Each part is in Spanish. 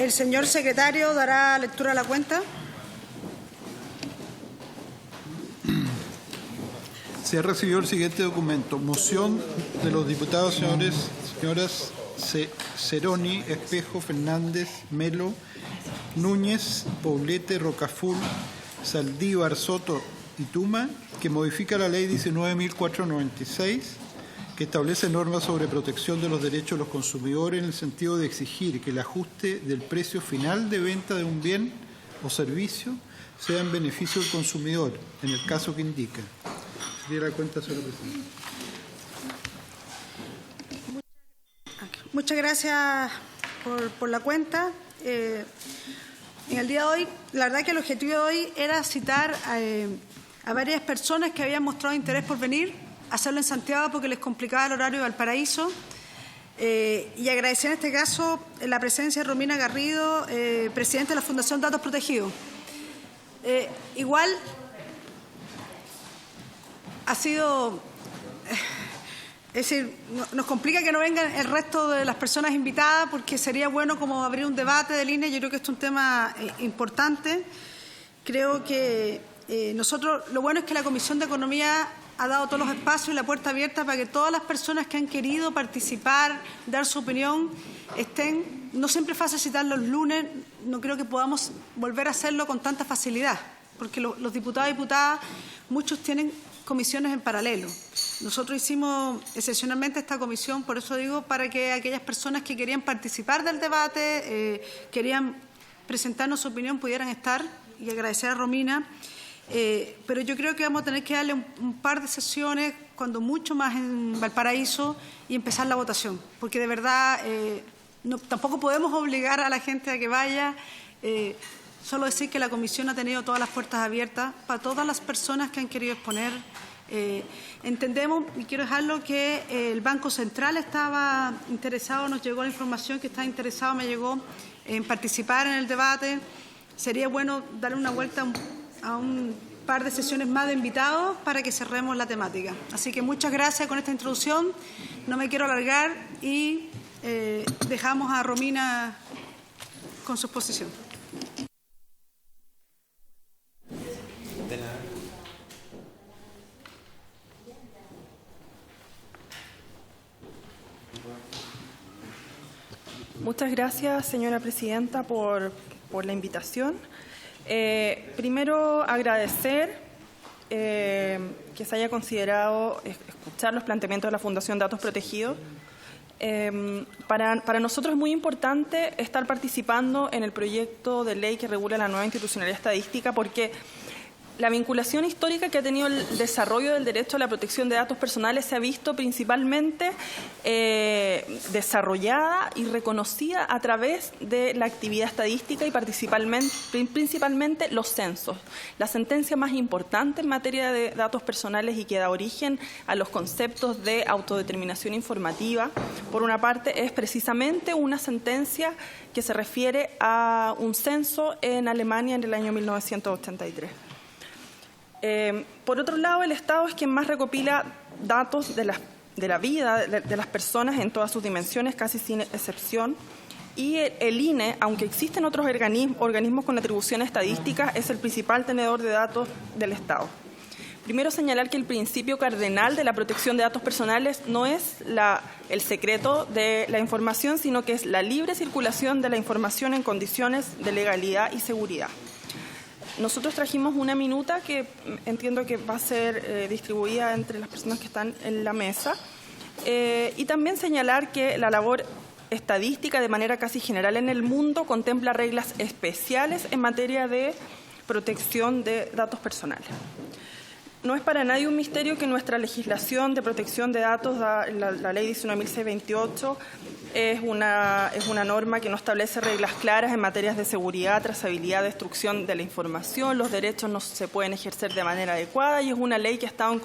El señor secretario dará lectura a la cuenta. Se ha recibido el siguiente documento. Moción de los diputados señoras Ceroni, Espejo, Fernández, Melo, Núñez, Poblete, Rocaful, Saldívar, Soto y Tuma, que modifica la Ley 19.496, que establece normas sobre protección de los derechos de los consumidores en el sentido de exigir que el ajuste del precio final de venta de un bien o servicio sea en beneficio del consumidor, en el caso que indica. Sería la cuenta, señora presidenta. Muchas gracias por la cuenta. En el día de hoy, la verdad que el objetivo de hoy era citar a varias personas que habían mostrado interés por venir, hacerlo en Santiago porque les complicaba el horario de Valparaíso, y agradecer en este caso la presencia de Romina Garrido, presidenta de la Fundación Datos Protegidos. Igual ha sido, es decir, nos complica que no vengan el resto de las personas invitadas porque sería bueno como abrir un debate de línea. Yo creo que esto es un tema importante. Creo que nosotros, lo bueno es que la Comisión de Economía ha dado todos los espacios y la puerta abierta para que todas las personas que han querido participar, dar su opinión, estén. No siempre es fácil citar los lunes, no creo que podamos volver a hacerlo con tanta facilidad, porque los diputados y diputadas, muchos tienen comisiones en paralelo. Nosotros hicimos excepcionalmente esta comisión, por eso digo, para que aquellas personas que querían participar del debate, querían presentarnos su opinión, pudieran estar, y agradecer a Romina. Pero yo creo que vamos a tener que darle un par de sesiones, cuando mucho más en Valparaíso, y empezar la votación, porque de verdad tampoco podemos obligar a la gente a que vaya. Solo decir que la Comisión ha tenido todas las puertas abiertas para todas las personas que han querido exponer. Entendemos, y quiero dejarlo, que el Banco Central estaba interesado, nos llegó la información que está interesado, me llegó, en participar en el debate. Sería bueno darle una vuelta a un par de sesiones más de invitados para que cerremos la temática. Así que muchas gracias con esta introducción. No me quiero alargar y dejamos a Romina con su exposición. Muchas gracias, señora presidenta, por la invitación. Primero, agradecer que se haya considerado escuchar los planteamientos de la Fundación Datos Protegidos. Para nosotros es muy importante estar participando en el proyecto de ley que regula la nueva institucionalidad estadística, porque la vinculación histórica que ha tenido el desarrollo del derecho a la protección de datos personales se ha visto principalmente desarrollada y reconocida a través de la actividad estadística y principalmente los censos. La sentencia más importante en materia de datos personales y que da origen a los conceptos de autodeterminación informativa, por una parte, es precisamente una sentencia que se refiere a un censo en Alemania en el año 1983. Por otro lado, el Estado es quien más recopila datos de la vida de las personas en todas sus dimensiones, casi sin excepción. Y el INE, aunque existen otros organismos con atribuciones estadísticas, es el principal tenedor de datos del Estado. Primero, señalar que el principio cardenal de la protección de datos personales no es el secreto de la información, sino que es la libre circulación de la información en condiciones de legalidad y seguridad. Nosotros trajimos una minuta que entiendo que va a ser distribuida entre las personas que están en la mesa, y también señalar que la labor estadística de manera casi general en el mundo contempla reglas especiales en materia de protección de datos personales. No es para nadie un misterio que nuestra legislación de protección de datos, la Ley 19.628, es una norma que no establece reglas claras en materias de seguridad, trazabilidad, destrucción de la información. Los derechos no se pueden ejercer de manera adecuada y es una ley que ha estado en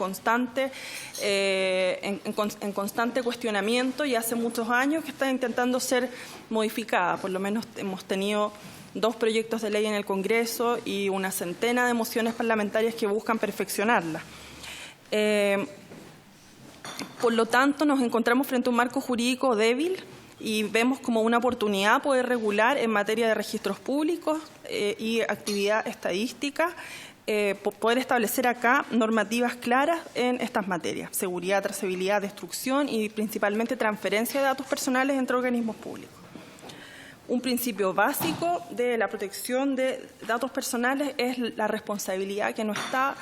constante cuestionamiento y hace muchos años que está intentando ser modificada. Por lo menos hemos tenido 2 proyectos de ley en el Congreso y una centena de mociones parlamentarias que buscan perfeccionarla. Por lo tanto, nos encontramos frente a un marco jurídico débil y vemos como una oportunidad poder regular en materia de registros públicos y actividad estadística, poder establecer acá normativas claras en estas materias: seguridad, trazabilidad, destrucción y principalmente transferencia de datos personales entre organismos públicos. Un principio básico de la protección de datos personales es la responsabilidad, que no está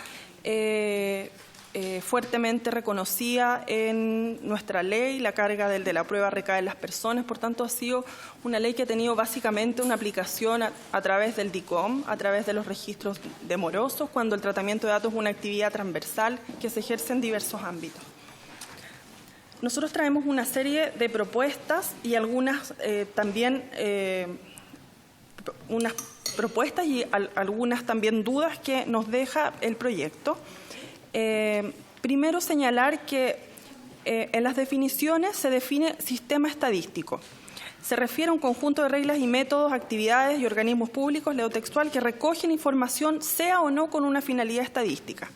fuertemente reconocida en nuestra ley. La carga de la prueba recae en las personas, por tanto ha sido una ley que ha tenido básicamente una aplicación a través del DICOM, a través de los registros de morosos, cuando el tratamiento de datos es una actividad transversal que se ejerce en diversos ámbitos. Nosotros traemos una serie de propuestas y algunas unas propuestas y algunas también dudas que nos deja el proyecto. Primero, señalar que en las definiciones se define sistema estadístico. Se refiere a un conjunto de reglas y métodos, actividades y organismos públicos, leo textual, que recogen información, sea o no con una finalidad estadística.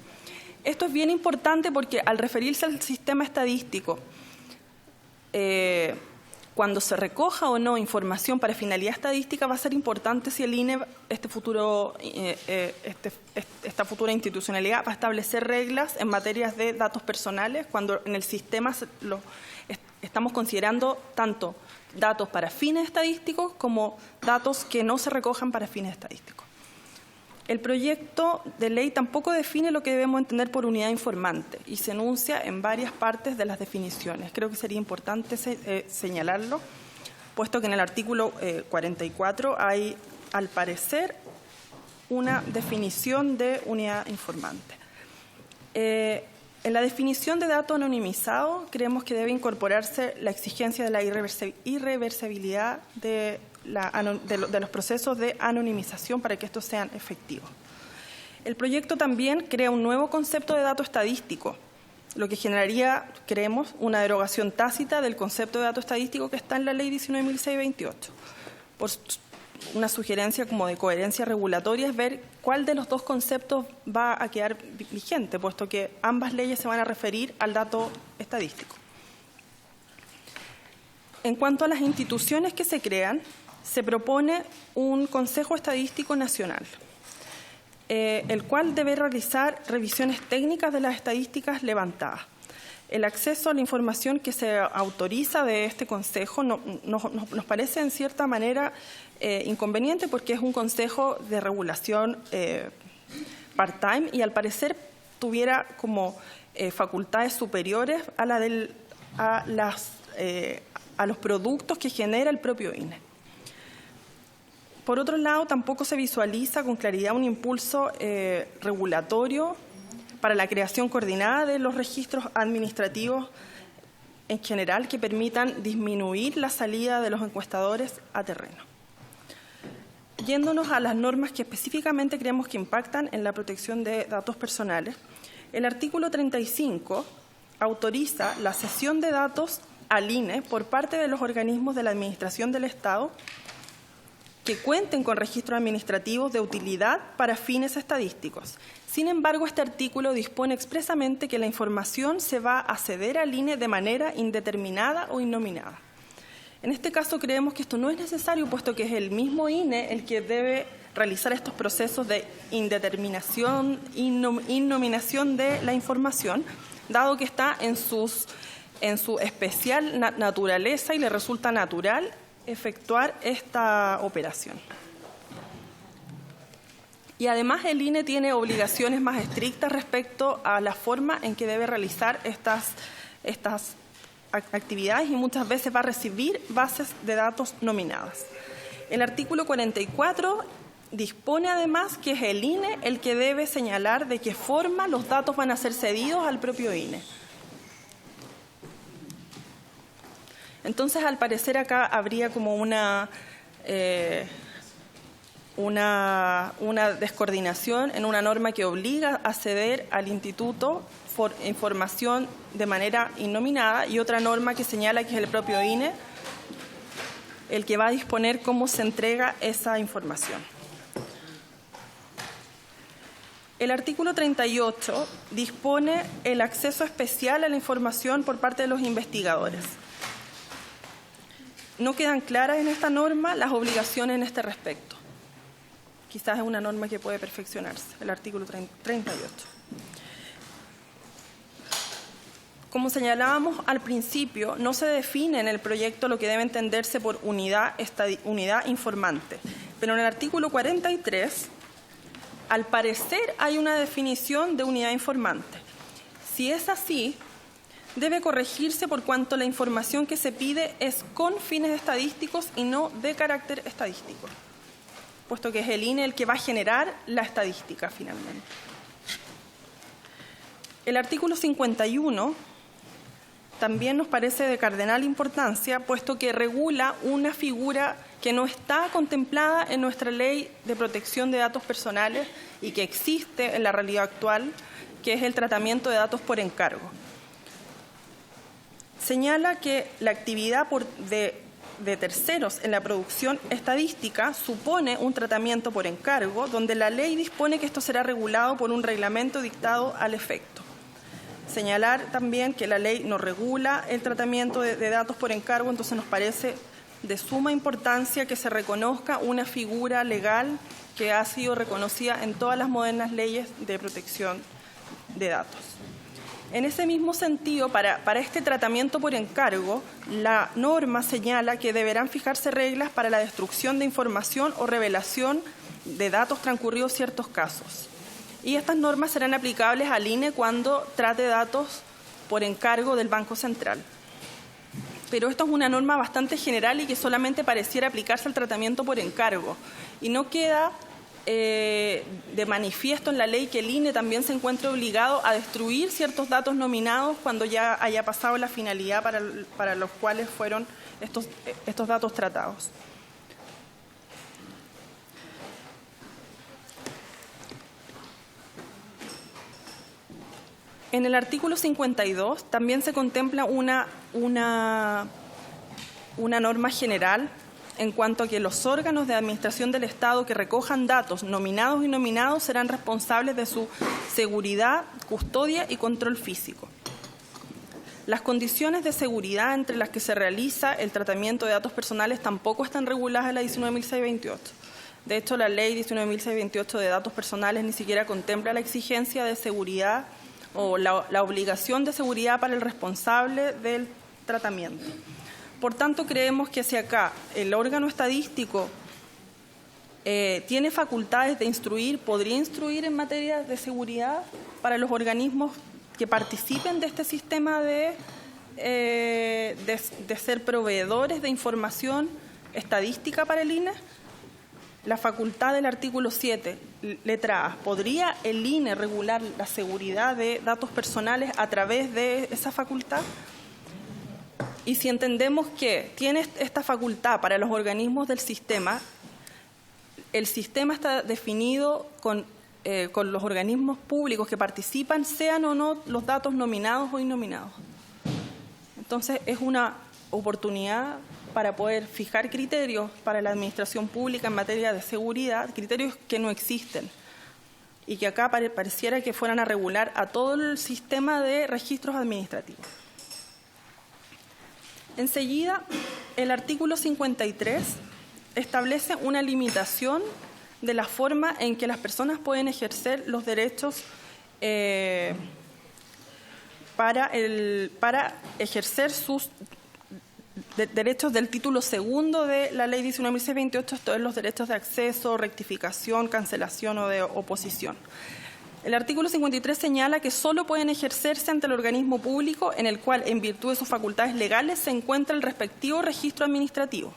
Esto es bien importante porque al referirse al sistema estadístico, cuando se recoja o no información para finalidad estadística, va a ser importante si el INE, esta futura institucionalidad, va a establecer reglas en materias de datos personales, cuando en el sistema estamos considerando tanto datos para fines estadísticos como datos que no se recojan para fines estadísticos. El proyecto de ley tampoco define lo que debemos entender por unidad informante y se enuncia en varias partes de las definiciones. Creo que sería importante señalarlo, puesto que en el artículo 44 hay, al parecer, una definición de unidad informante. En la definición de dato anonimizado, creemos que debe incorporarse la exigencia de la irreversibilidad de los procesos de anonimización para que estos sean efectivos. El proyecto también crea un nuevo concepto de dato estadístico, lo que generaría, creemos, una derogación tácita del concepto de dato estadístico que está en la Ley 19.628. Por una sugerencia como de coherencia regulatoria es ver cuál de los dos conceptos va a quedar vigente, puesto que ambas leyes se van a referir al dato estadístico. En cuanto a las instituciones que se crean, se propone un Consejo Estadístico Nacional, el cual debe realizar revisiones técnicas de las estadísticas levantadas. El acceso a la información que se autoriza de este Consejo nos parece en cierta manera inconveniente, porque es un Consejo de regulación part-time y al parecer tuviera como facultades superiores a los productos que genera el propio INE. Por otro lado, tampoco se visualiza con claridad un impulso regulatorio para la creación coordinada de los registros administrativos en general que permitan disminuir la salida de los encuestadores a terreno. Yéndonos a las normas que específicamente creemos que impactan en la protección de datos personales, el artículo 35 autoriza la cesión de datos al INE por parte de los organismos de la Administración del Estado que cuenten con registros administrativos de utilidad para fines estadísticos. Sin embargo, este artículo dispone expresamente que la información se va a ceder al INE de manera indeterminada o innominada. En este caso creemos que esto no es necesario, puesto que es el mismo INE el que debe realizar estos procesos de indeterminación, innominación de la información, dado que está en su especial naturaleza y le resulta natural efectuar esta operación. Y además el INE tiene obligaciones más estrictas respecto a la forma en que debe realizar estas actividades y muchas veces va a recibir bases de datos nominadas. El artículo 44 dispone además que es el INE el que debe señalar de qué forma los datos van a ser cedidos al propio INE. Entonces, al parecer acá habría como una descoordinación en una norma que obliga a ceder al instituto información de manera innominada y otra norma que señala que es el propio INE el que va a disponer cómo se entrega esa información. El artículo 38 dispone el acceso especial a la información por parte de los investigadores. no quedan claras en esta norma las obligaciones en este respecto. Quizás es una norma que puede perfeccionarse, el artículo 38. Como señalábamos al principio, no se define en el proyecto lo que debe entenderse por unidad informante, pero en el artículo 43, al parecer, hay una definición de unidad informante. Si es así, debe corregirse por cuanto la información que se pide es con fines estadísticos y no de carácter estadístico, puesto que es el INE el que va a generar la estadística finalmente. El artículo 51 también nos parece de cardenal importancia, puesto que regula una figura que no está contemplada en nuestra ley de protección de datos personales y que existe en la realidad actual, que es el tratamiento de datos por encargo. Señala que la actividad de terceros en la producción estadística supone un tratamiento por encargo, donde la ley dispone que esto será regulado por un reglamento dictado al efecto. Señalar también que la ley no regula el tratamiento de datos por encargo, entonces nos parece de suma importancia que se reconozca una figura legal que ha sido reconocida en todas las modernas leyes de protección de datos. En ese mismo sentido, para este tratamiento por encargo, la norma señala que deberán fijarse reglas para la destrucción de información o revelación de datos transcurridos ciertos casos. Y estas normas serán aplicables al INE cuando trate datos por encargo del Banco Central. Pero esto es una norma bastante general y que solamente pareciera aplicarse al tratamiento por encargo. Y no queda de manifiesto en la ley que el INE también se encuentre obligado a destruir ciertos datos nominados cuando ya haya pasado la finalidad para los cuales fueron estos datos tratados. En el artículo 52 también se contempla una norma general en cuanto a que los órganos de administración del Estado que recojan datos nominados y nominados serán responsables de su seguridad, custodia y control físico. Las condiciones de seguridad entre las que se realiza el tratamiento de datos personales tampoco están reguladas en la 19.628. De hecho, la ley 19.628 de datos personales ni siquiera contempla la exigencia de seguridad o la obligación de seguridad para el responsable del tratamiento. Por tanto, creemos que si acá el órgano estadístico tiene facultades de instruir, podría instruir en materia de seguridad para los organismos que participen de este sistema de ser proveedores de información estadística para el INE. La facultad del artículo 7, letra A, ¿podría el INE regular la seguridad de datos personales a través de esa facultad? Y si entendemos que tiene esta facultad para los organismos del sistema, el sistema está definido con los organismos públicos que participan, sean o no los datos nominados o innominados. Entonces, es una oportunidad para poder fijar criterios para la administración pública en materia de seguridad, criterios que no existen y que acá pareciera que fueran a regular a todo el sistema de registros administrativos. Enseguida, el artículo 53 establece una limitación de la forma en que las personas pueden ejercer los derechos para ejercer sus derechos del título segundo de la ley 19.628, esto es los derechos de acceso, rectificación, cancelación o de oposición. El artículo 53 señala que solo pueden ejercerse ante el organismo público en el cual, en virtud de sus facultades legales, se encuentra el respectivo registro administrativo.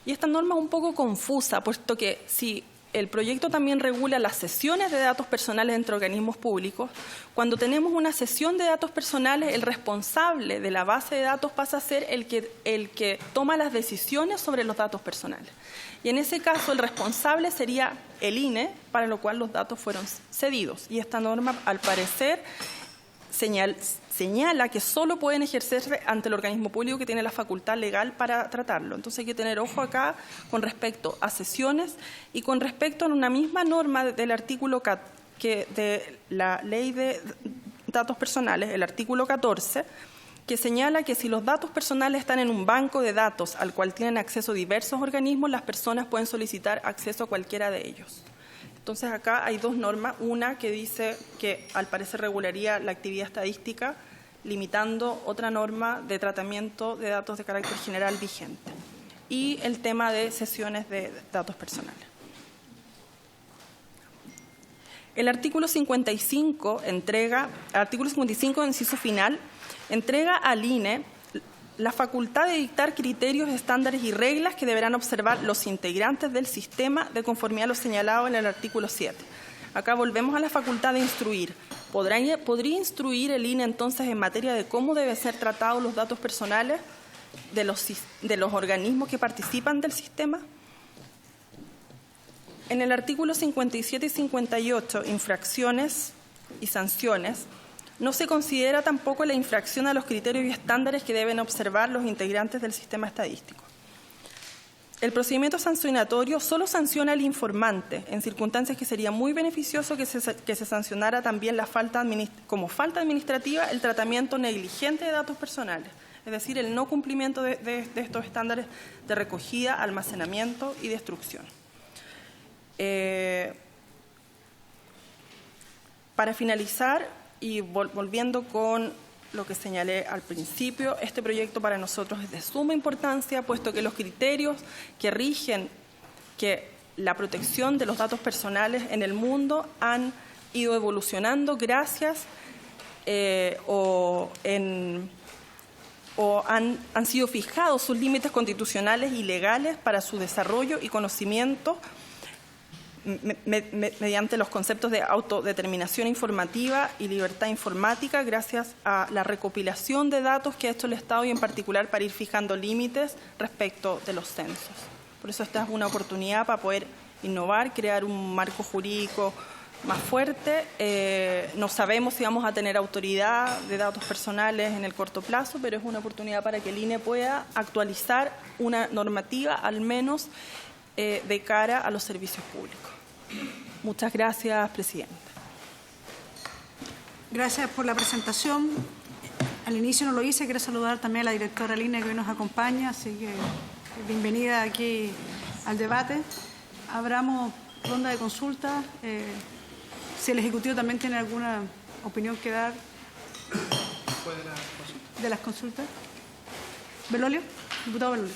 Y esta norma es un poco confusa, puesto que si el proyecto también regula las sesiones de datos personales entre organismos públicos, cuando tenemos una sesión de datos personales, el responsable de la base de datos pasa a ser el que toma las decisiones sobre los datos personales. Y en ese caso, el responsable sería el INE, para lo cual los datos fueron cedidos. Y esta norma, al parecer, señala que solo pueden ejercerse ante el organismo público que tiene la facultad legal para tratarlo. Entonces hay que tener ojo acá con respecto a sesiones y con respecto a una misma norma del artículo que de la ley de datos personales, el artículo 14, que señala que si los datos personales están en un banco de datos al cual tienen acceso diversos organismos, las personas pueden solicitar acceso a cualquiera de ellos. Entonces, acá hay dos normas. Una que dice que, al parecer, regularía la actividad estadística, limitando otra norma de tratamiento de datos de carácter general vigente. Y el tema de sesiones de datos personales. El artículo 55 inciso final, entrega al INE la facultad de dictar criterios, estándares y reglas que deberán observar los integrantes del sistema de conformidad a lo señalado en el artículo 7. Acá volvemos a la facultad de instruir. ¿Podría instruir el INE entonces en materia de cómo deben ser tratados los datos personales de los organismos que participan del sistema? En el artículo 57 y 58, infracciones y sanciones, no se considera tampoco la infracción a los criterios y estándares que deben observar los integrantes del sistema estadístico. El procedimiento sancionatorio solo sanciona al informante, en circunstancias que sería muy beneficioso que se sancionara también como falta administrativa el tratamiento negligente de datos personales, es decir, el no cumplimiento de estos estándares de recogida, almacenamiento y destrucción. Para finalizar, y volviendo con lo que señalé al principio, este proyecto para nosotros es de suma importancia, puesto que los criterios que rigen que la protección de los datos personales en el mundo han ido evolucionando gracias han sido fijados sus límites constitucionales y legales para su desarrollo y conocimiento mediante los conceptos de autodeterminación informativa y libertad informática, gracias a la recopilación de datos que ha hecho el Estado y en particular para ir fijando límites respecto de los censos. Por eso esta es una oportunidad para poder innovar, crear un marco jurídico más fuerte. No sabemos si vamos a tener autoridad de datos personales en el corto plazo, pero es una oportunidad para que el INE pueda actualizar una normativa, al menos de cara a los servicios públicos. Muchas gracias, Presidenta. Gracias por la presentación. Al inicio no lo hice, quiero saludar también a la directora del INE que hoy nos acompaña, así que bienvenida aquí al debate. Abramos ronda de consulta. Si el Ejecutivo también tiene alguna opinión que dar de las consultas. Belolio, diputado Belolio.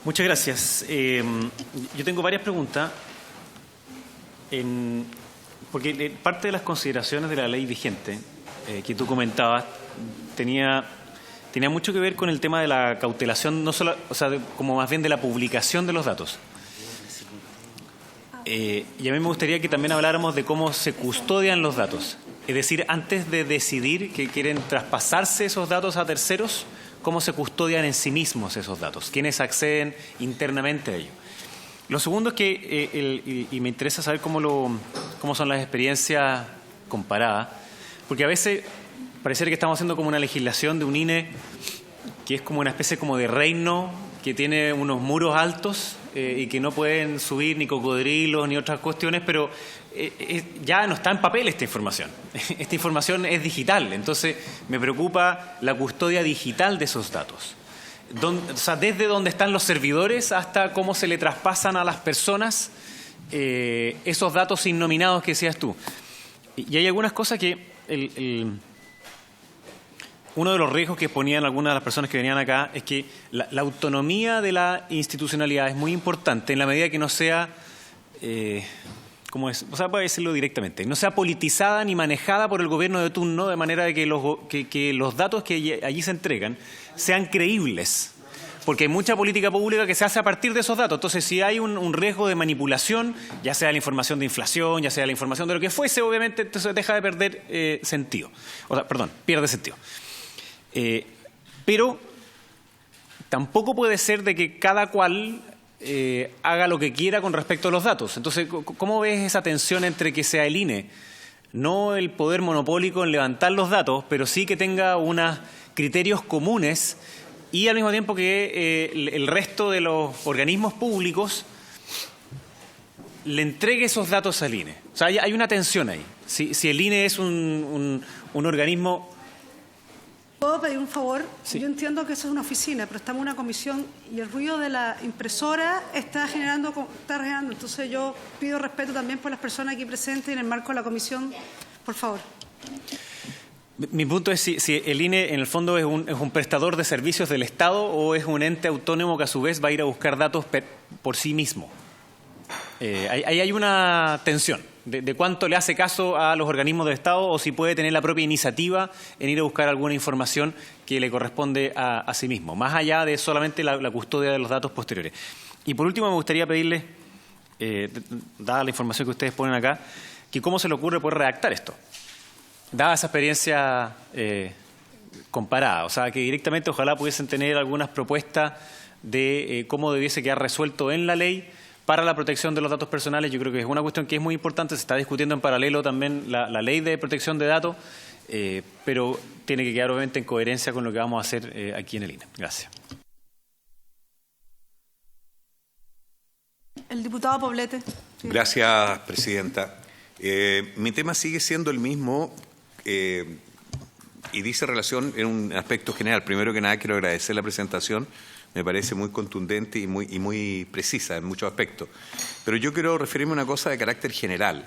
Muchas gracias. Yo tengo varias preguntas, porque parte de las consideraciones de la ley vigente que tú comentabas tenía mucho que ver con el tema de la cautelación, no solo, como más bien de la publicación de los datos. Y a mí me gustaría que también habláramos de cómo se custodian los datos. Es decir, antes de decidir que quieren traspasarse esos datos a terceros, cómo se custodian en sí mismos esos datos, quiénes acceden internamente a ellos. Lo segundo es que, y me interesa saber cómo son las experiencias comparadas, porque a veces pareciera que estamos haciendo como una legislación de un INE que es como una especie como de reino que tiene unos muros altos y que no pueden subir ni cocodrilos ni otras cuestiones, pero ya no está en papel esta información. Esta información es digital, entonces me preocupa la custodia digital de esos datos. Desde donde están los servidores hasta cómo se le traspasan a las personas esos datos innominados que decías tú. Y hay algunas cosas que uno de los riesgos que ponían algunas de las personas que venían acá es que la autonomía de la institucionalidad es muy importante en la medida que no sea, puede decirlo directamente, no sea politizada ni manejada por el gobierno de turno, de manera de que los datos que allí se entregan sean creíbles. Porque hay mucha política pública que se hace a partir de esos datos. Entonces, si hay un riesgo de manipulación, ya sea la información de inflación, ya sea la información de lo que fuese, obviamente entonces deja de perder sentido. Pierde sentido. Pero tampoco puede ser de que cada cual haga lo que quiera con respecto a los datos. Entonces, ¿cómo ves esa tensión entre que sea el INE, no el poder monopólico en levantar los datos, pero sí que tenga unos criterios comunes y al mismo tiempo que el resto de los organismos públicos le entregue esos datos al INE? O sea, hay una tensión ahí. Si el INE es un organismo ¿Puedo pedir un favor? Sí. Yo entiendo que eso es una oficina, pero estamos en una comisión y el ruido de la impresora está generando. Entonces yo pido respeto también por las personas aquí presentes y en el marco de la comisión, por favor. Mi punto es si el INE en el fondo es un prestador de servicios del Estado o es un ente autónomo que a su vez va a ir a buscar datos por sí mismo. Ahí hay una tensión de cuánto le hace caso a los organismos del Estado o si puede tener la propia iniciativa en ir a buscar alguna información que le corresponde a sí mismo, más allá de solamente la custodia de los datos posteriores. Y por último me gustaría pedirle, dada la información que ustedes ponen acá, que cómo se le ocurre poder redactar esto, dada esa experiencia comparada. O sea, que directamente ojalá pudiesen tener algunas propuestas de cómo debiese quedar resuelto en la ley para la protección de los datos personales. Yo creo que es una cuestión que es muy importante. Se está discutiendo en paralelo también la ley de protección de datos, pero tiene que quedar obviamente en coherencia con lo que vamos a hacer aquí en el INE. Gracias. El diputado Poblete. Sí. Gracias, presidenta. Mi tema sigue siendo el mismo y dice relación en un aspecto general. Primero que nada, quiero agradecer la presentación. Me parece muy contundente y muy precisa en muchos aspectos. Pero yo quiero referirme a una cosa de carácter general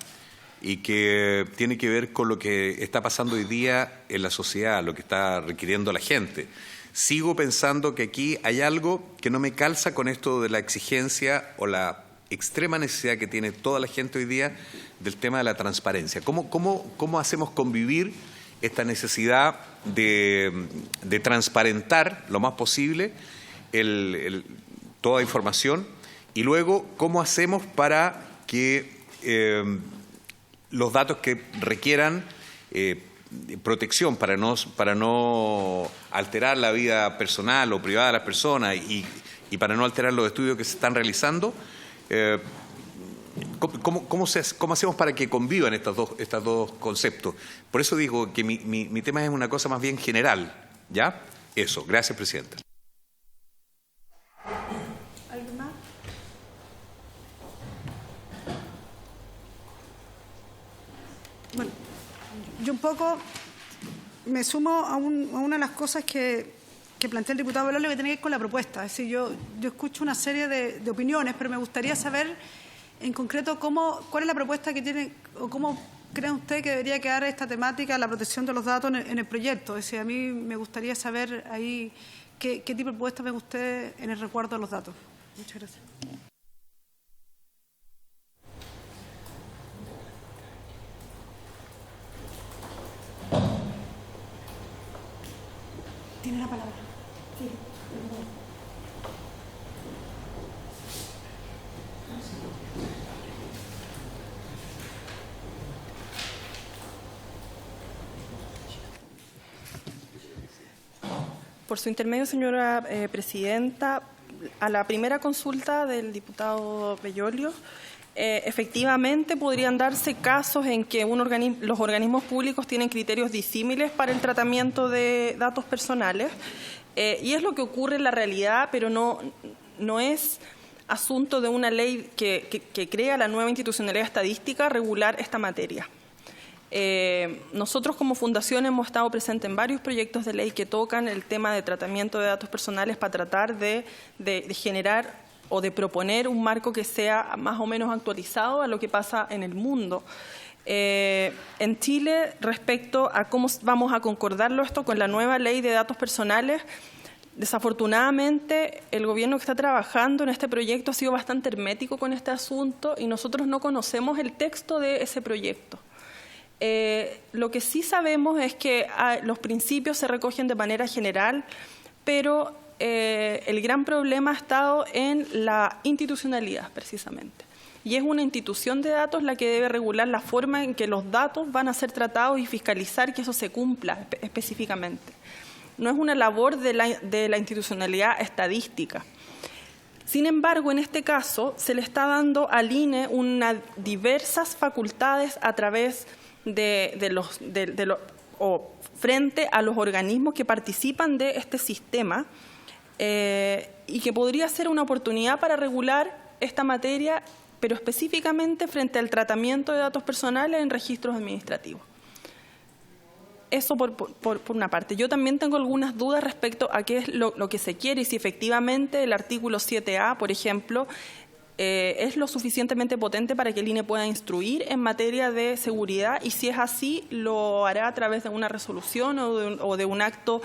y que tiene que ver con lo que está pasando hoy día en la sociedad, lo que está requiriendo la gente. Sigo pensando que aquí hay algo que no me calza con esto de la exigencia o la extrema necesidad que tiene toda la gente hoy día del tema de la transparencia. ¿Cómo hacemos convivir esta necesidad de transparentar lo más posible toda información y luego cómo hacemos para que los datos que requieran protección para no alterar la vida personal o privada de las personas y para no alterar los estudios que se están realizando? ¿Cómo hacemos para que convivan estos dos conceptos? Por eso digo que mi tema es una cosa más bien general, ¿ya? Eso. Gracias, presidenta. ¿Alguien más? Bueno, yo un poco me sumo a una de las cosas que plantea el diputado Belolio, que tiene que ver con la propuesta. Es decir, yo escucho una serie de opiniones, pero me gustaría saber en concreto cuál es la propuesta que tiene o cómo cree usted que debería quedar esta temática, la protección de los datos en el proyecto. Es decir, a mí me gustaría saber ahí qué tipo de propuesta ve usted en el resguardo de los datos. Muchas gracias. Tiene la palabra. Sí. Por su intermedio, señora presidenta, a la primera consulta del diputado Bellolio, efectivamente podrían darse casos en que los organismos públicos tienen criterios disímiles para el tratamiento de datos personales, y es lo que ocurre en la realidad, pero no es asunto de una ley que crea la nueva institucionalidad estadística regular esta materia. Nosotros como fundación hemos estado presentes en varios proyectos de ley que tocan el tema de tratamiento de datos personales para tratar de generar o de proponer un marco que sea más o menos actualizado a lo que pasa en el mundo. En Chile, respecto a cómo vamos a concordarlo esto con la nueva ley de datos personales, desafortunadamente el gobierno que está trabajando en este proyecto ha sido bastante hermético con este asunto y nosotros no conocemos el texto de ese proyecto. Lo que sí sabemos es que los principios se recogen de manera general, pero el gran problema ha estado en la institucionalidad, precisamente. Y es una institución de datos la que debe regular la forma en que los datos van a ser tratados y fiscalizar que eso se cumpla específicamente. No es una labor de la institucionalidad estadística. Sin embargo, en este caso, se le está dando al INE diversas facultades a través frente a los organismos que participan de este sistema y que podría ser una oportunidad para regular esta materia, pero específicamente frente al tratamiento de datos personales en registros administrativos. eso por una parte. Yo también tengo algunas dudas respecto a qué es lo que se quiere y si efectivamente el artículo 7A, por ejemplo, es lo suficientemente potente para que el INE pueda instruir en materia de seguridad, y si es así, lo hará a través de una resolución o de un acto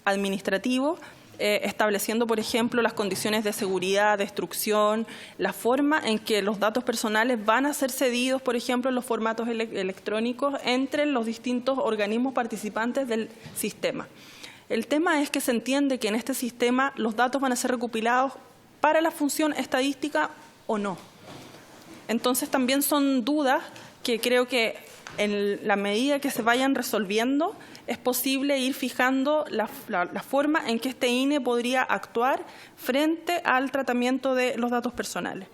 administrativo, estableciendo, por ejemplo, las condiciones de seguridad, destrucción, la forma en que los datos personales van a ser cedidos, por ejemplo, en los formatos electrónicos entre los distintos organismos participantes del sistema. El tema es que se entiende que en este sistema los datos van a ser recopilados para la función estadística o no. Entonces también son dudas que creo que en la medida que se vayan resolviendo es posible ir fijando la forma en que este INE podría actuar frente al tratamiento de los datos personales.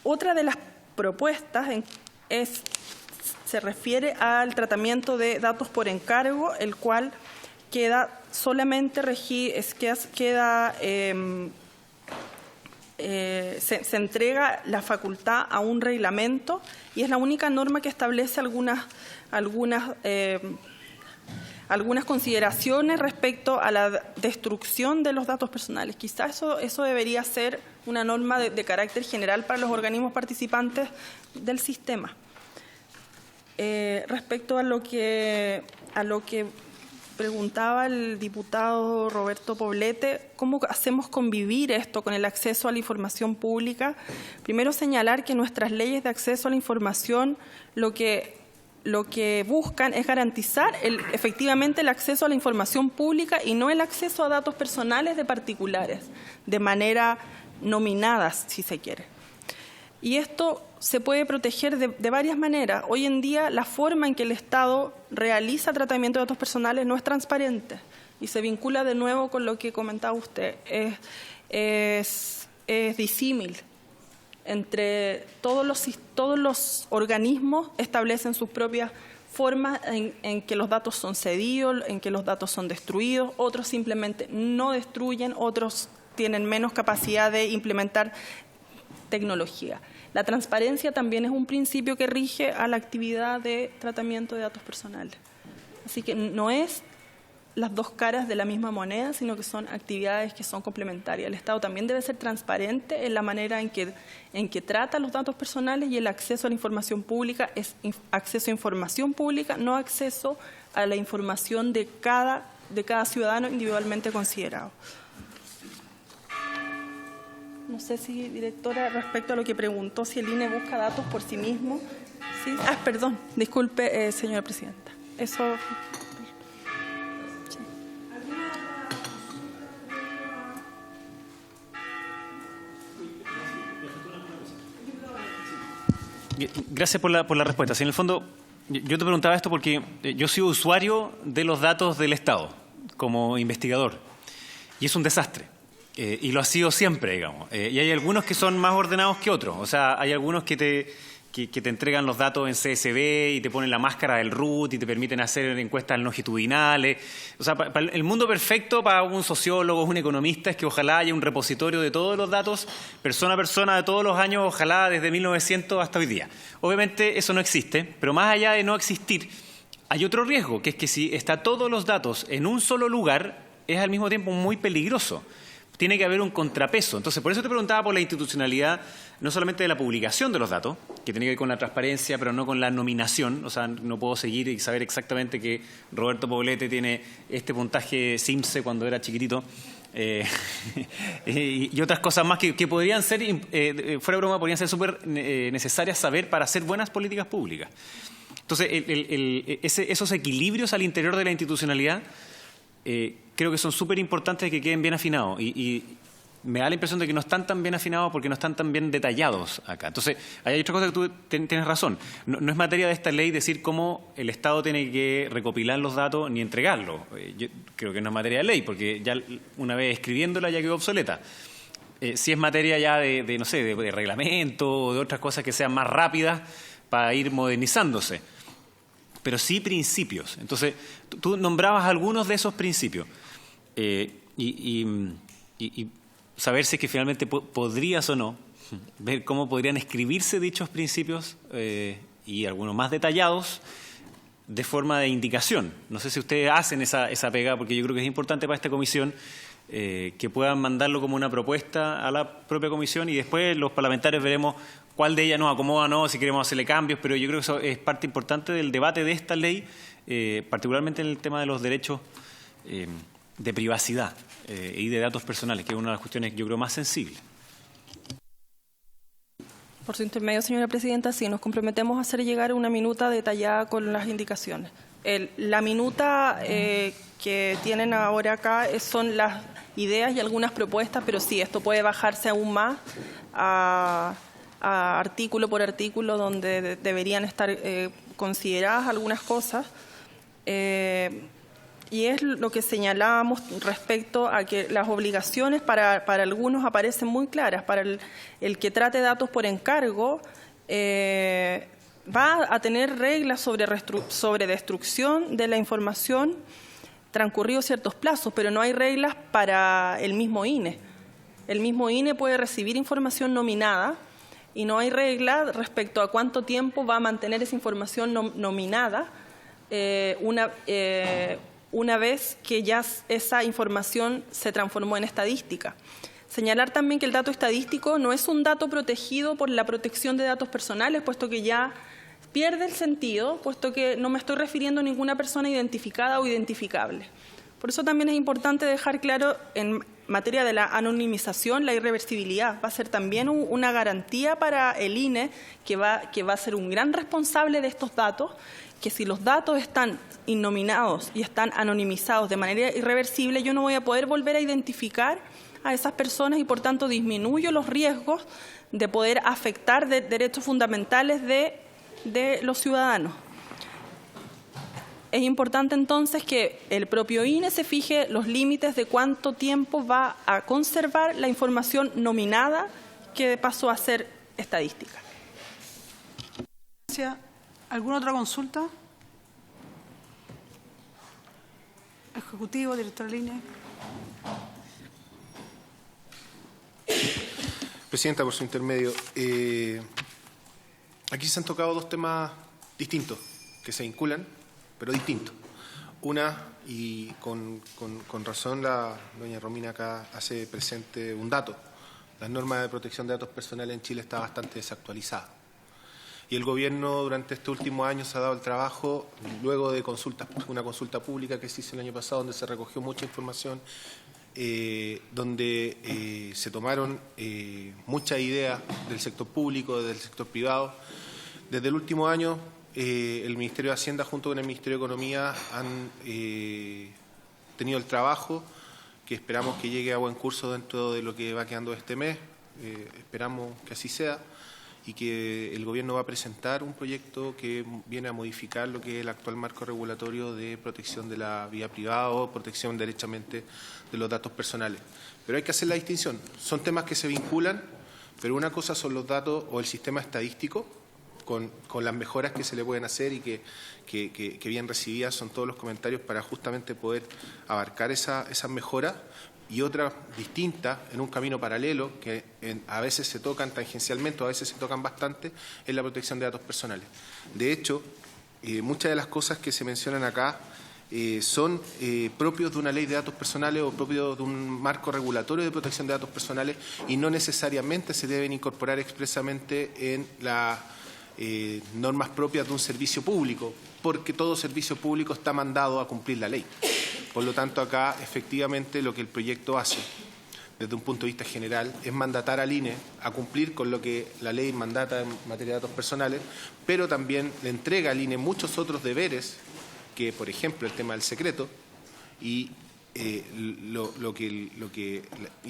Otra de las propuestas se refiere al tratamiento de datos por encargo, el cual queda solamente se entrega la facultad a un reglamento, y es la única norma que establece algunas consideraciones respecto a la destrucción de los datos personales. Quizás eso debería ser una norma de carácter general para los organismos participantes del sistema. Respecto a lo que preguntaba el diputado Roberto Poblete, ¿cómo hacemos convivir esto con el acceso a la información pública? Primero, señalar que nuestras leyes de acceso a la información lo que buscan es garantizar efectivamente el acceso a la información pública y no el acceso a datos personales de particulares, de manera nominada, si se quiere. Y esto se puede proteger de varias maneras. Hoy en día, la forma en que el Estado realiza tratamiento de datos personales no es transparente y se vincula de nuevo con lo que comentaba usted. Es disímil. Entre todos los organismos establecen sus propias formas en que los datos son cedidos, en que los datos son destruidos, otros simplemente no destruyen, otros tienen menos capacidad de implementar tecnología. La transparencia también es un principio que rige a la actividad de tratamiento de datos personales. Así que no es las dos caras de la misma moneda, sino que son actividades que son complementarias. El Estado también debe ser transparente en la manera en que trata los datos personales, y el acceso a la información pública es acceso a información pública, no acceso a la información de cada ciudadano individualmente considerado. No sé si, directora, respecto a lo que preguntó, si el INE busca datos por sí mismo. ¿Sí? Perdón, disculpe, señora presidenta. Eso. Gracias por la respuesta. Si en el fondo, yo te preguntaba esto porque yo soy usuario de los datos del Estado como investigador, y es un desastre. Y lo ha sido siempre, digamos. Y hay algunos que son más ordenados que otros. O sea, hay algunos que te entregan los datos en CSV y te ponen la máscara del root y te permiten hacer encuestas longitudinales. O sea, el mundo perfecto para un sociólogo, un economista, es que ojalá haya un repositorio de todos los datos, persona a persona, de todos los años, ojalá desde 1900 hasta hoy día. Obviamente eso no existe, pero más allá de no existir, hay otro riesgo, que es que si está todos los datos en un solo lugar, es al mismo tiempo muy peligroso. Tiene que haber un contrapeso. Entonces, por eso te preguntaba por la institucionalidad, no solamente de la publicación de los datos, que tiene que ver con la transparencia, pero no con la nominación. O sea, no puedo seguir y saber exactamente que Roberto Poblete tiene este puntaje CIMSE cuando era chiquitito. Y otras cosas más que podrían ser, fuera de broma, podrían ser súper necesarias saber para hacer buenas políticas públicas. Entonces, esos equilibrios al interior de la institucionalidad creo que son súper importantes que queden bien afinados, y me da la impresión de que no están tan bien afinados porque no están tan bien detallados acá. Entonces, hay otra cosa que tú tienes razón. No es materia de esta ley decir cómo el Estado tiene que recopilar los datos ni entregarlos. Yo creo que no es materia de ley, porque ya una vez escribiéndola ya quedó obsoleta. Si es materia ya de no sé, de reglamento o de otras cosas que sean más rápidas para ir modernizándose. Pero sí principios. Entonces, tú nombrabas algunos de esos principios. Y saber si es que finalmente podrías o no, ver cómo podrían escribirse dichos principios y algunos más detallados, de forma de indicación. No sé si ustedes hacen esa pega, porque yo creo que es importante para esta comisión que puedan mandarlo como una propuesta a la propia comisión y después los parlamentarios veremos cuál de ellas nos acomoda o no, si queremos hacerle cambios, pero yo creo que eso es parte importante del debate de esta ley, particularmente en el tema de los derechos de privacidad y de datos personales, que es una de las cuestiones, yo creo, más sensibles. Por su intermedio, señora presidenta, sí, nos comprometemos a hacer llegar una minuta detallada con las indicaciones. La minuta que tienen ahora acá son las ideas y algunas propuestas, pero sí, esto puede bajarse aún más a artículo por artículo, donde deberían estar consideradas algunas cosas. Y es lo que señalábamos respecto a que las obligaciones para algunos aparecen muy claras. Para el que trate datos por encargo, va a tener reglas sobre destrucción de la información transcurridos ciertos plazos, pero no hay reglas para el mismo INE. El mismo INE puede recibir información nominada y no hay regla respecto a cuánto tiempo va a mantener esa información nominada una vez que ya esa información se transformó en estadística. Señalar también que el dato estadístico no es un dato protegido por la protección de datos personales, puesto que ya pierde el sentido, puesto que no me estoy refiriendo a ninguna persona identificada o identificable. Por eso también es importante dejar claro en materia de la anonimización, la irreversibilidad. Va a ser también una garantía para el INE, que va a ser un gran responsable de estos datos, que si los datos están innominados y están anonimizados de manera irreversible, yo no voy a poder volver a identificar a esas personas y, por tanto, disminuyo los riesgos de poder afectar derechos fundamentales de los ciudadanos. Es importante, entonces, que el propio INE se fije los límites de cuánto tiempo va a conservar la información nominada que pasó a ser estadística. Gracias. ¿Alguna otra consulta? Ejecutivo, director de INE. Presidenta, por su intermedio, aquí se han tocado dos temas distintos, que se vinculan, pero distintos. Una, y con razón la doña Romina acá hace presente un dato. La norma de protección de datos personales en Chile está bastante desactualizada. Y el Gobierno durante este último año se ha dado el trabajo, luego de una consulta pública que se hizo el año pasado, donde se recogió mucha información, donde se tomaron muchas ideas del sector público, del sector privado. Desde el último año, el Ministerio de Hacienda junto con el Ministerio de Economía han tenido el trabajo que esperamos que llegue a buen curso dentro de lo que va quedando este mes. Esperamos que así sea y que el Gobierno va a presentar un proyecto que viene a modificar lo que es el actual marco regulatorio de protección de la vida privada o protección derechamente de los datos personales. Pero hay que hacer la distinción. Son temas que se vinculan, pero una cosa son los datos o el sistema estadístico, con las mejoras que se le pueden hacer y que bien recibidas son todos los comentarios para justamente poder abarcar esas mejoras, y otra distinta, en un camino paralelo, que a veces se tocan tangencialmente o a veces se tocan bastante, es la protección de datos personales. De hecho, muchas de las cosas que se mencionan acá son propios de una ley de datos personales o propios de un marco regulatorio de protección de datos personales y no necesariamente se deben incorporar expresamente en las normas propias de un servicio público, porque todo servicio público está mandado a cumplir la ley. Por lo tanto, acá efectivamente lo que el proyecto hace, desde un punto de vista general, es mandatar al INE a cumplir con lo que la ley mandata en materia de datos personales, pero también le entrega al INE muchos otros deberes, que por ejemplo el tema del secreto, y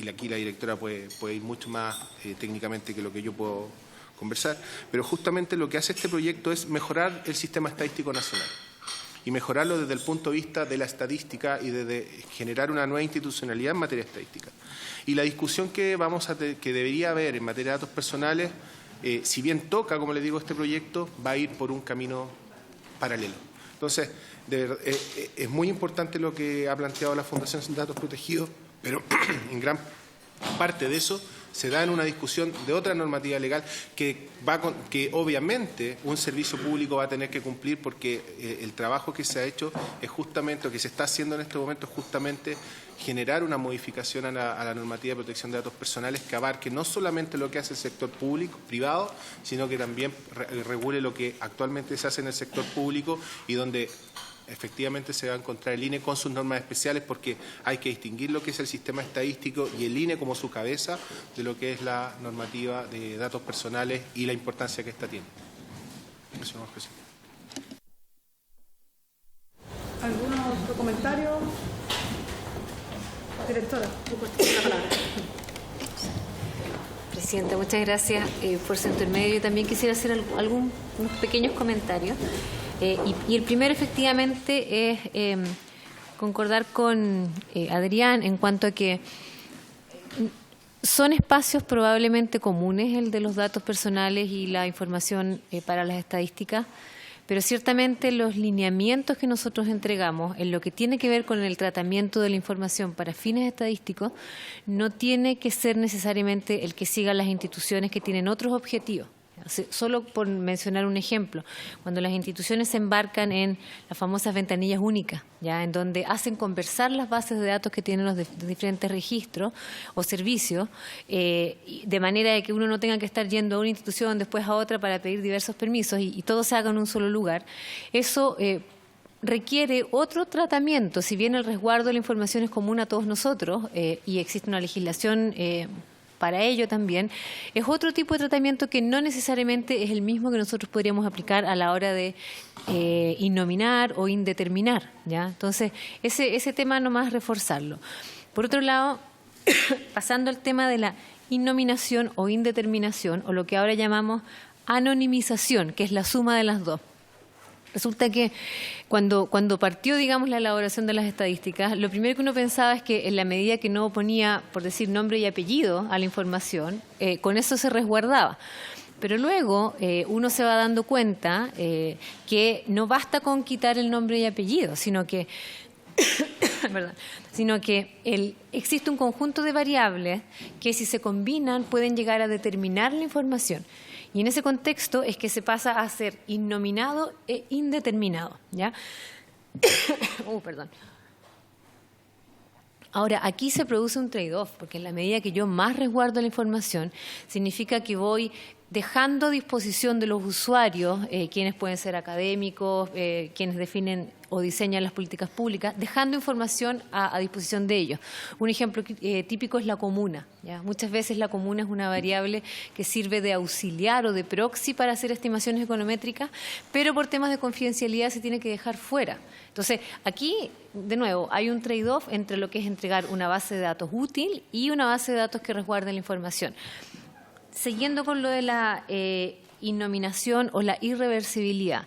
aquí la directora puede ir mucho más técnicamente que lo que yo puedo conversar, pero justamente lo que hace este proyecto es mejorar el sistema estadístico nacional y mejorarlo desde el punto de vista de la estadística y de generar una nueva institucionalidad en materia estadística. Y la discusión que que debería haber en materia de datos personales, si bien toca, como le digo, este proyecto, va a ir por un camino paralelo. Entonces, es muy importante lo que ha planteado la Fundación de Datos Protegidos, pero en gran parte de eso se da en una discusión de otra normativa legal que obviamente un servicio público va a tener que cumplir, porque el trabajo que se ha hecho es justamente, o que se está haciendo en este momento, es justamente generar una modificación a la normativa de protección de datos personales que abarque no solamente lo que hace el sector público, privado, sino que también regule lo que actualmente se hace en el sector público y donde efectivamente se va a encontrar el INE con sus normas especiales, porque hay que distinguir lo que es el sistema estadístico y el INE como su cabeza de lo que es la normativa de datos personales y la importancia que ésta tiene. Eso, señor presidente. ¿Algún otro comentario? Directora, la palabra. Presidenta, muchas gracias por su intermedio. Yo también quisiera hacer unos pequeños comentarios. Y el primero, efectivamente, es concordar con Adrián en cuanto a que son espacios probablemente comunes el de los datos personales y la información para las estadísticas, pero ciertamente los lineamientos que nosotros entregamos en lo que tiene que ver con el tratamiento de la información para fines estadísticos no tiene que ser necesariamente el que sigan las instituciones que tienen otros objetivos. Solo por mencionar un ejemplo, cuando las instituciones se embarcan en las famosas ventanillas únicas, ya en donde hacen conversar las bases de datos que tienen los diferentes registros o servicios, de manera de que uno no tenga que estar yendo a una institución, después a otra para pedir diversos permisos y todo se haga en un solo lugar, eso requiere otro tratamiento. Si bien el resguardo de la información es común a todos nosotros y existe una legislación para ello también, es otro tipo de tratamiento que no necesariamente es el mismo que nosotros podríamos aplicar a la hora de innominar o indeterminar, ¿ya? Entonces, ese tema nomás reforzarlo. Por otro lado, pasando al tema de la innominación o indeterminación, o lo que ahora llamamos anonimización, que es la suma de las dos. Resulta que cuando partió, digamos, la elaboración de las estadísticas, lo primero que uno pensaba es que en la medida que no ponía, por decir, nombre y apellido a la información, con eso se resguardaba. Pero luego uno se va dando cuenta que no basta con quitar el nombre y apellido, sino que existe un conjunto de variables que, si se combinan, pueden llegar a determinar la información. Y en ese contexto es que se pasa a ser innominado e indeterminado, ¿ya? Perdón. Ahora, aquí se produce un trade-off, porque en la medida que yo más resguardo la información, significa que voy dejando a disposición de los usuarios, quienes pueden ser académicos, quienes definen o diseñan las políticas públicas, dejando información a disposición de ellos. Un ejemplo típico es la comuna, ¿ya? Muchas veces la comuna es una variable que sirve de auxiliar o de proxy para hacer estimaciones econométricas, pero por temas de confidencialidad se tiene que dejar fuera. Entonces, aquí, de nuevo, hay un trade-off entre lo que es entregar una base de datos útil y una base de datos que resguarde la información. Siguiendo con lo de la innominación o la irreversibilidad,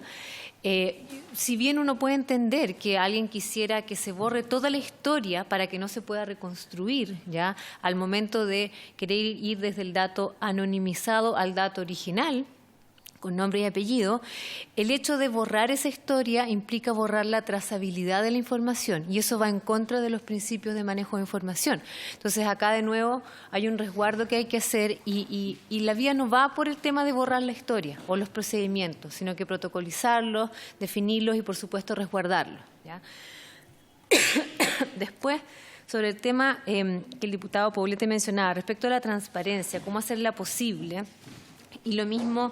si bien uno puede entender que alguien quisiera que se borre toda la historia para que no se pueda reconstruir, ya al momento de querer ir desde el dato anonimizado al dato original, con nombre y apellido, el hecho de borrar esa historia implica borrar la trazabilidad de la información y eso va en contra de los principios de manejo de información. Entonces, acá de nuevo hay un resguardo que hay que hacer y la vía no va por el tema de borrar la historia o los procedimientos, sino que protocolizarlos, definirlos y, por supuesto, resguardarlos, ¿ya? Después, sobre el tema que el diputado Poblete mencionaba, respecto a la transparencia, cómo hacerla posible, y lo mismo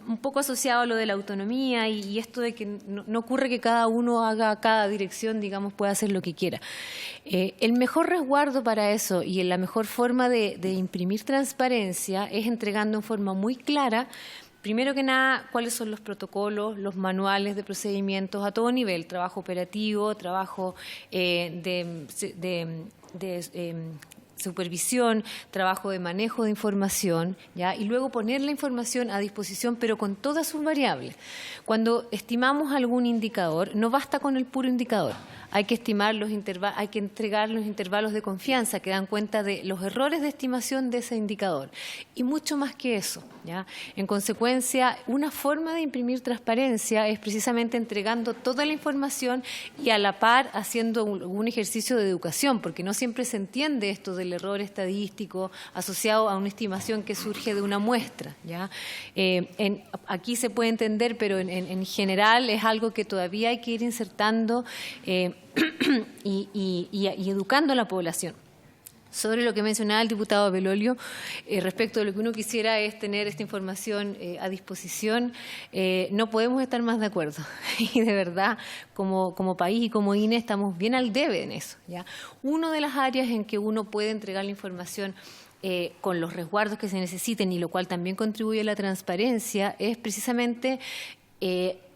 un poco asociado a lo de la autonomía y esto de que no ocurre que cada uno haga, cada dirección, digamos, pueda hacer lo que quiera. El mejor resguardo para eso y la mejor forma de imprimir transparencia es entregando en forma muy clara, primero que nada, cuáles son los protocolos, los manuales de procedimientos a todo nivel, trabajo operativo, trabajo supervisión, trabajo de manejo de información, ¿ya? Y luego poner la información a disposición, pero con todas sus variables. Cuando estimamos algún indicador, no basta con el puro indicador. hay que estimar hay que entregar los intervalos de confianza que dan cuenta de los errores de estimación de ese indicador. Y mucho más que eso, ¿ya? En consecuencia, una forma de imprimir transparencia es precisamente entregando toda la información y a la par haciendo un ejercicio de educación, porque no siempre se entiende esto del error estadístico asociado a una estimación que surge de una muestra, ¿ya? Aquí se puede entender, pero en general es algo que todavía hay que ir insertando y educando a la población. Sobre lo que mencionaba el diputado Belolio, respecto de lo que uno quisiera es tener esta información a disposición, no podemos estar más de acuerdo. Y de verdad, como país y como INE estamos bien al debe en eso, ¿ya? Una de las áreas en que uno puede entregar la información con los resguardos que se necesiten, y lo cual también contribuye a la transparencia, es precisamente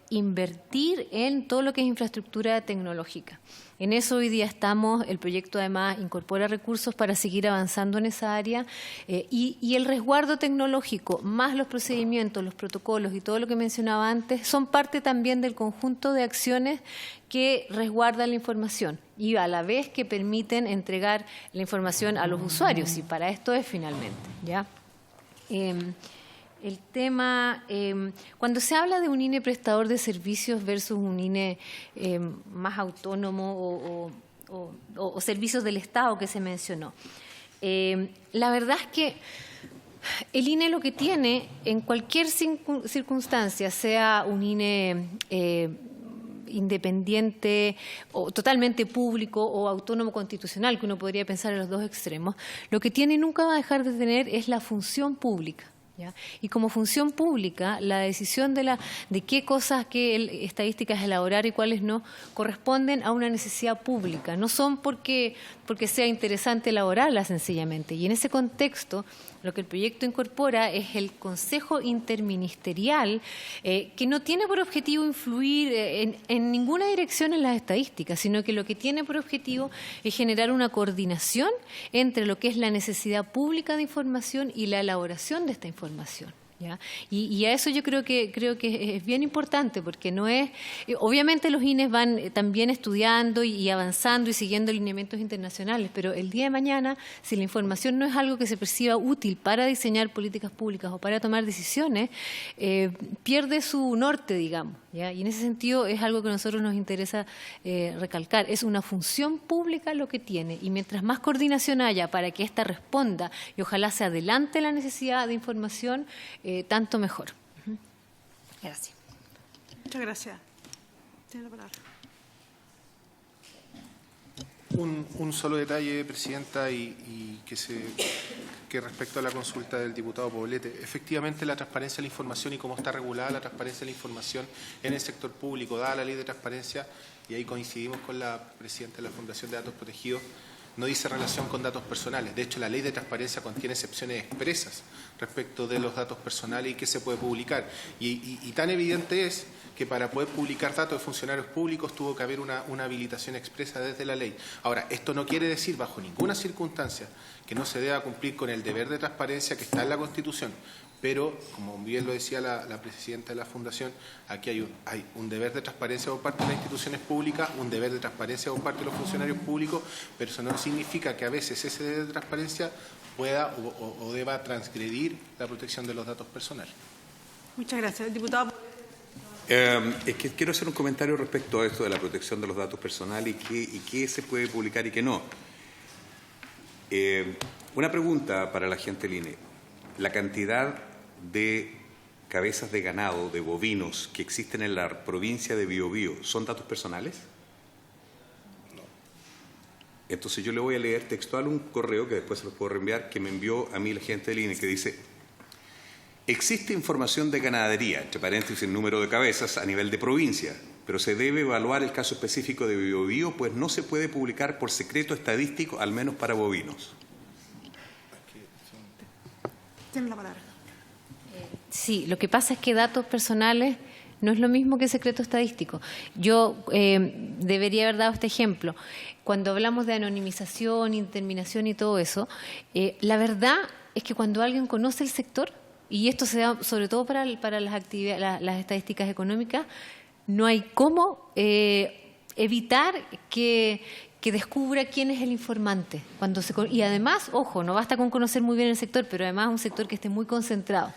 invertir en todo lo que es infraestructura tecnológica. En eso hoy día estamos, el proyecto además incorpora recursos para seguir avanzando en esa área y el resguardo tecnológico, más los procedimientos, los protocolos y todo lo que mencionaba antes, son parte también del conjunto de acciones que resguardan la información y a la vez que permiten entregar la información a los usuarios, y para esto es finalmente, ¿ya? El tema, cuando se habla de un INE prestador de servicios versus un INE más autónomo o servicios del Estado que se mencionó, la verdad es que el INE lo que tiene en cualquier circunstancia, sea un INE independiente o totalmente público o autónomo constitucional, que uno podría pensar en los dos extremos, lo que tiene y nunca va a dejar de tener es la función pública. ¿Ya? Y como función pública, la decisión de qué cosas, qué estadísticas elaborar y cuáles no, corresponden a una necesidad pública. No son porque sea interesante elaborarlas sencillamente. Y en ese contexto, lo que el proyecto incorpora es el Consejo Interministerial, que no tiene por objetivo influir en ninguna dirección en las estadísticas, sino que lo que tiene por objetivo es generar una coordinación entre lo que es la necesidad pública de información y la elaboración de esta información. ¿Ya? Y a eso yo creo que es bien importante, porque no es, obviamente los INES van también estudiando y avanzando y siguiendo lineamientos internacionales, pero el día de mañana, si la información no es algo que se perciba útil para diseñar políticas públicas o para tomar decisiones, pierde su norte, digamos, ¿ya? Y en ese sentido es algo que a nosotros nos interesa recalcar. Es una función pública lo que tiene, y mientras más coordinación haya para que ésta responda y ojalá se adelante la necesidad de información, tanto mejor. Gracias. Muchas gracias. Tiene la palabra. Un solo detalle, Presidenta, y que respecto a la consulta del diputado Poblete. Efectivamente, la transparencia de la información y cómo está regulada la transparencia de la información en el sector público, dada la ley de transparencia, y ahí coincidimos con la Presidenta de la Fundación de Datos Protegidos, no dice relación con datos personales. De hecho, la ley de transparencia contiene excepciones expresas respecto de los datos personales y qué se puede publicar. Y tan evidente es que para poder publicar datos de funcionarios públicos tuvo que haber una habilitación expresa desde la ley. Ahora, esto no quiere decir bajo ninguna circunstancia que no se deba cumplir con el deber de transparencia que está en la Constitución. Pero, como bien lo decía la Presidenta de la Fundación, aquí hay un deber de transparencia por parte de las instituciones públicas, un deber de transparencia por parte de los funcionarios públicos, pero eso no significa que a veces ese deber de transparencia pueda o deba transgredir la protección de los datos personales. Muchas gracias. El diputado. Es que quiero hacer un comentario respecto a esto de la protección de los datos personales y qué se puede publicar y qué no. Una pregunta para la gente del INE. La cantidad de cabezas de ganado, de bovinos, que existen en la provincia de Biobío, ¿son datos personales? No. Entonces yo le voy a leer textual un correo que después se los puedo reenviar, que me envió a mí la gente del INE, que dice: existe información de ganadería, entre paréntesis el número de cabezas, a nivel de provincia, pero se debe evaluar el caso específico de Biobío, pues no se puede publicar por secreto estadístico, al menos para bovinos. Tiene la palabra. Sí, lo que pasa es que datos personales no es lo mismo que secreto estadístico. Yo debería haber dado este ejemplo. Cuando hablamos de anonimización, interminación y todo eso, la verdad es que cuando alguien conoce el sector, y esto se da sobre todo para las actividades, las estadísticas económicas, no hay cómo evitar que descubra quién es el informante. Y además, ojo, no basta con conocer muy bien el sector, pero además un sector que esté muy concentrado.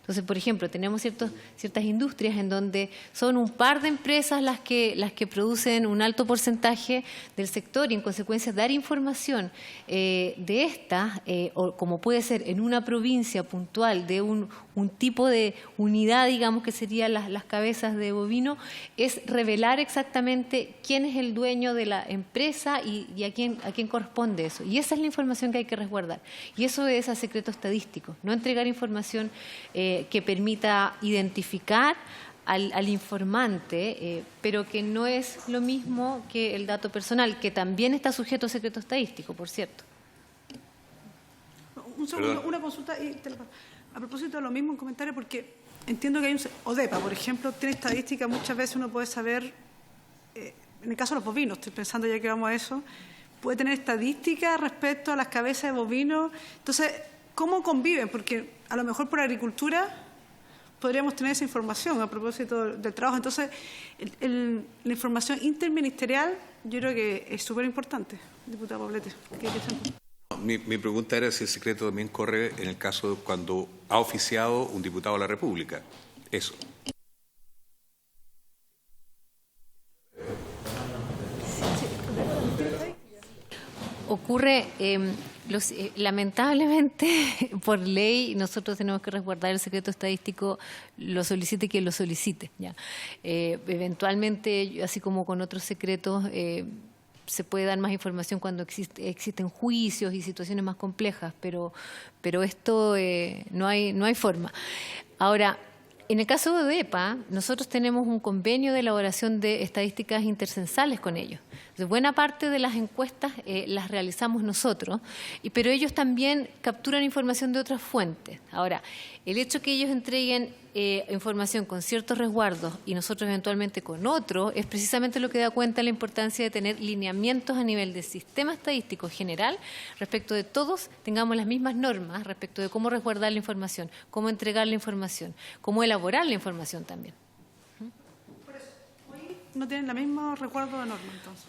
Entonces, por ejemplo, tenemos ciertas industrias en donde son un par de empresas las que producen un alto porcentaje del sector y, en consecuencia, dar información de estas, o como puede ser en una provincia puntual de un tipo de unidad, digamos, que serían las cabezas de bovino, es revelar exactamente quién es el dueño de la empresa y a quién corresponde eso. Y esa es la información que hay que resguardar. Y eso es a secreto estadístico, no entregar información que permita identificar al informante, pero que no es lo mismo que el dato personal, que también está sujeto a secreto estadístico, por cierto. Un segundo, una consulta. A propósito de lo mismo, un comentario, porque entiendo que hay ODEPA, por ejemplo, tiene estadística, muchas veces uno puede saber, en el caso de los bovinos, estoy pensando ya que vamos a eso, puede tener estadística respecto a las cabezas de bovinos. Entonces, ¿cómo conviven? Porque a lo mejor por agricultura podríamos tener esa información a propósito del trabajo. Entonces, la información interministerial yo creo que es súper importante, diputado Poblete. Mi pregunta era si el secreto también corre en el caso de cuando ha oficiado un diputado de la República. Eso. Ocurre, lamentablemente, por ley, nosotros tenemos que resguardar el secreto estadístico, lo solicite quien lo solicite. ¿Ya? Eventualmente, así como con otros secretos, se puede dar más información cuando existen juicios y situaciones más complejas, pero esto no hay forma. Ahora, en el caso de ODEPA, nosotros tenemos un convenio de elaboración de estadísticas intercensales con ellos. Entonces, buena parte de las encuestas las realizamos nosotros, pero ellos también capturan información de otras fuentes. Ahora, el hecho que ellos entreguen información con ciertos resguardos y nosotros eventualmente con otros es precisamente lo que da cuenta de la importancia de tener lineamientos a nivel del sistema estadístico general respecto de todos tengamos las mismas normas respecto de cómo resguardar la información, cómo entregar la información, cómo elaborar la información también. Por eso, hoy no tienen el mismo recuerdo de norma, entonces.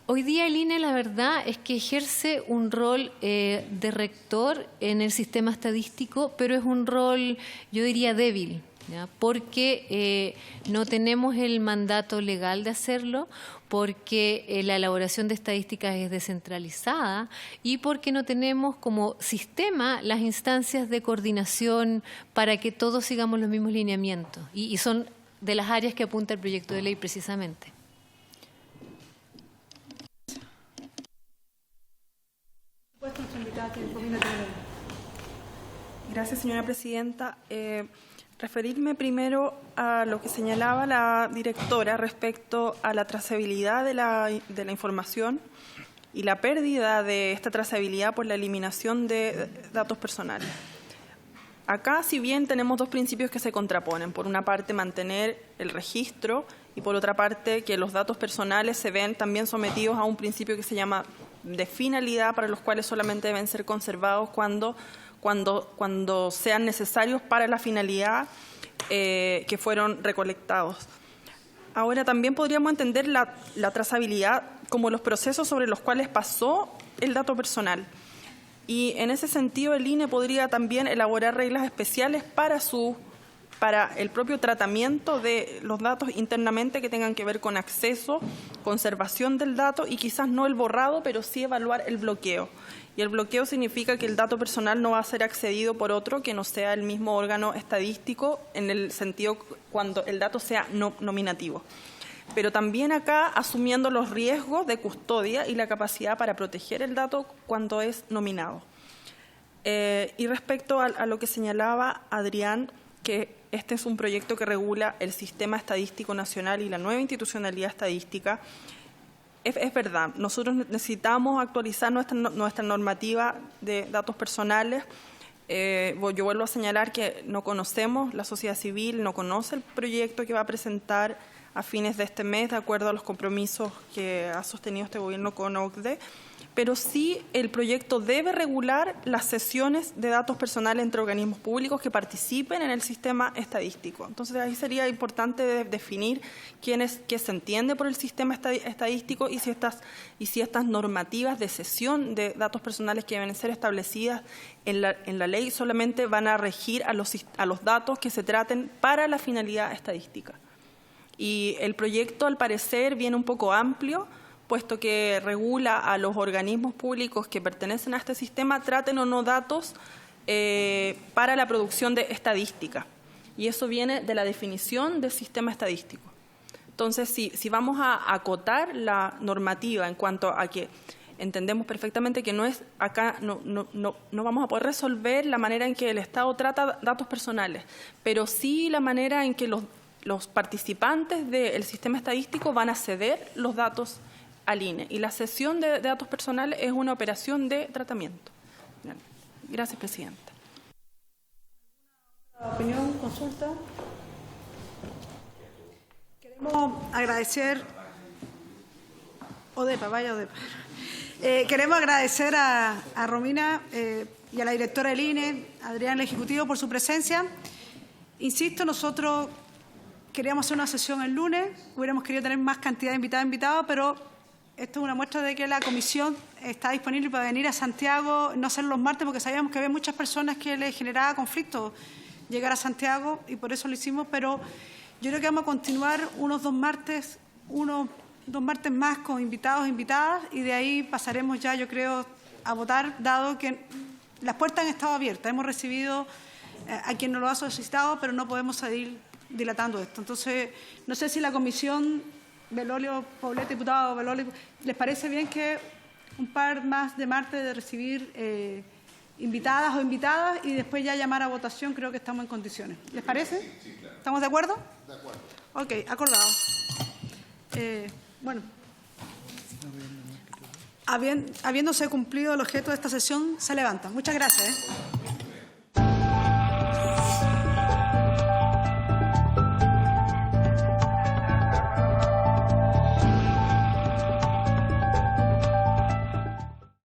Hoy día el INE, la verdad, es que ejerce un rol de rector en el sistema estadístico, pero es un rol, yo diría, débil, ¿ya? Porque no tenemos el mandato legal de hacerlo, porque la elaboración de estadísticas es descentralizada y porque no tenemos como sistema las instancias de coordinación para que todos sigamos los mismos lineamientos. Y son de las áreas que apunta el proyecto de ley precisamente. Gracias, señora presidenta. Referirme primero a lo que señalaba la directora respecto a la trazabilidad de la información y la pérdida de esta trazabilidad por la eliminación de datos personales. Acá, si bien tenemos dos principios que se contraponen, por una parte mantener el registro y por otra parte que los datos personales se ven también sometidos a un principio que se llama de finalidad, para los cuales solamente deben ser conservados cuando sean necesarios para la finalidad que fueron recolectados. Ahora, también podríamos entender la trazabilidad como los procesos sobre los cuales pasó el dato personal. Y en ese sentido, el INE podría también elaborar reglas especiales para el propio tratamiento de los datos internamente que tengan que ver con acceso, conservación del dato y quizás no el borrado, pero sí evaluar el bloqueo. Y el bloqueo significa que el dato personal no va a ser accedido por otro que no sea el mismo órgano estadístico, en el sentido cuando el dato sea nominativo. Pero también acá asumiendo los riesgos de custodia y la capacidad para proteger el dato cuando es nominado. Y respecto a lo que señalaba Adrián, que este es un proyecto que regula el sistema estadístico nacional y la nueva institucionalidad estadística, es verdad, nosotros necesitamos actualizar nuestra normativa de datos personales. Yo vuelvo a señalar que no conocemos, la sociedad civil no conoce el proyecto que va a presentar a fines de este mes, de acuerdo a los compromisos que ha sostenido este gobierno con OCDE, pero sí el proyecto debe regular las sesiones de datos personales entre organismos públicos que participen en el sistema estadístico. Entonces, ahí sería importante definir qué se entiende por el sistema estadístico y si estas normativas de cesión de datos personales que deben ser establecidas en la ley solamente van a regir a los datos que se traten para la finalidad estadística. Y el proyecto, al parecer, viene un poco amplio, puesto que regula a los organismos públicos que pertenecen a este sistema, traten o no datos para la producción de estadística. Y eso viene de la definición del sistema estadístico. Entonces, si vamos a acotar la normativa en cuanto a que entendemos perfectamente que no vamos a poder resolver la manera en que el Estado trata datos personales, pero sí la manera en que los participantes del sistema estadístico van a ceder los datos al INE. Y la cesión de datos personales es una operación de tratamiento. Gracias, Presidenta. ¿Opinión, consulta? Queremos agradecer... Odepa, vaya Odepa. Queremos agradecer a Romina y a la directora del INE, Adrián, el Ejecutivo, por su presencia. Insisto, nosotros queríamos hacer una sesión el lunes, hubiéramos querido tener más cantidad de invitados, pero esto es una muestra de que la comisión está disponible para venir a Santiago, no hacerlo los martes, porque sabíamos que había muchas personas que les generaba conflicto llegar a Santiago y por eso lo hicimos, pero yo creo que vamos a continuar unos dos martes más con invitados e invitadas y de ahí pasaremos ya, yo creo, a votar, dado que las puertas han estado abiertas. Hemos recibido a quien nos lo ha solicitado, pero no podemos seguir dilatando esto. Entonces, no sé si la comisión, Belolio, Poblete, diputado Belolio, ¿les parece bien que un par más de martes de recibir invitadas o invitadas y después ya llamar a votación? Creo que estamos en condiciones. ¿Les parece? Sí, claro. ¿Estamos de acuerdo? De acuerdo. Ok, acordado. Bueno, habiéndose cumplido el objeto de esta sesión, se levanta. Muchas gracias.